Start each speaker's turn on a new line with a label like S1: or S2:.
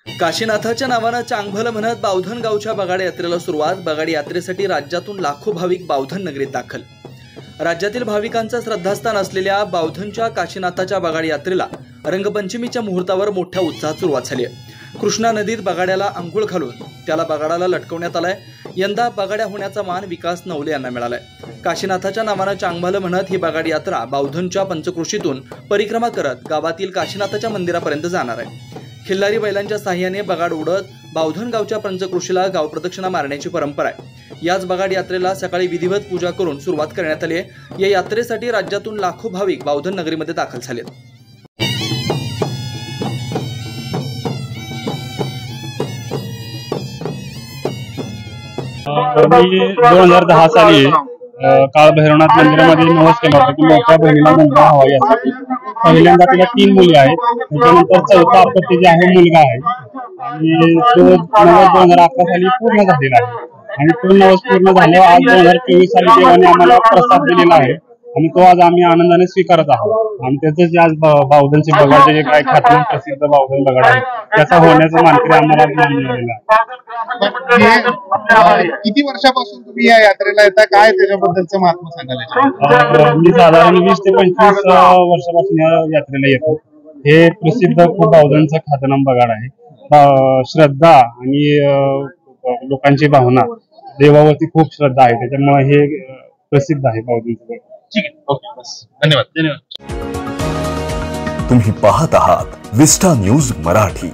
S1: काशीनाथाच्या नावानं चांगभल म्हणत बावधन गावच्या बगाड यात्रेला सुरुवात। बगाड यात्रेसाठी राज्यातून लाखो भाविक बावधन नगरीत दाखल। राज्यातील भाविकांचं श्रद्धास्थान असलेल्या बावधनच्या काशीनाथाच्या बगाड यात्रेला रंगपंचमीच्या मुहूर्तावर मोठ्या उत्साहात सुरुवात झाली आहे। कृष्णा नदीत बगाड्याला अंघोळ घालून त्याला बगाडाला लटकवण्यात आलाय। यंदा बगाड्या होण्याचा मान विकास नवले यांना मिळालाय। काशीनाथाच्या नावानं चांगभल म्हणत ही बगाड यात्रा बावधनच्या पंचक्रोशीतून परिक्रमा करत गावातील काशीनाथाच्या मंदिरापर्यंत जाणार आहे। खिल्लारी बैलांच्या साह्याने बगाड उडत बावधन गावच्या पंचक्रोशीला गाव प्रदक्षिणा मारण्याची परंपरा आहे। याच बगाड यात्रेला सकाळी विधिवत पूजा करून सुरुवात करण्यात आली आहे। या यात्रेसाठी राज्यातून लाखो भाविक बावधन नगरीमध्ये दाखल झालेत।
S2: मी 2010 साली काळभैरवनाथ मंदिरामध्ये नवस केला होता की मोठ्या बहिणीला मुलगा हवा यासाठी। पहिल्यांदा तिला 3 मुली आहेत, त्याच्यानंतर चौथा आपत्ती जे आहे मुलगा आहे आणि तो नवस 2011 साली पूर्ण झालेला आहे आणि तो नवस पूर्ण झाल्यावर आज 2024 साली देवाने आम्हाला प्रसाद दिलेला आहे आणि तो आज आम्ही आनंदाने स्वीकारत आहोत। आणि त्याचं जे आज बावधनचे बगाड जे काय ख्यातनाम प्रसिद्ध बावधन बगाड आहे त्याचा होण्याचा मानकरी आम्हाला मिळालेला
S3: आहे। किती वर्षापासून तुम्ही या यात्रेला येता, काय त्याच्याबद्दलचं महात्मा सांगायला?
S2: मी साधारण 20 ते 25 वर्षापासून या यात्रेला येतो। हे प्रसिद्ध खूप बावधनचं ख्यातनाम बगाड आहे। श्रद्धा आणि लोकांची भावना देवावरती खूप श्रद्धा आहे, त्याच्यामुळे हे प्रसिद्ध आहे बावधनचं बगाड।
S3: ठीक आहे, ओके, बस धन्यवाद।
S4: तुम्ही पाहत आहात विस्टा न्यूज मराठी।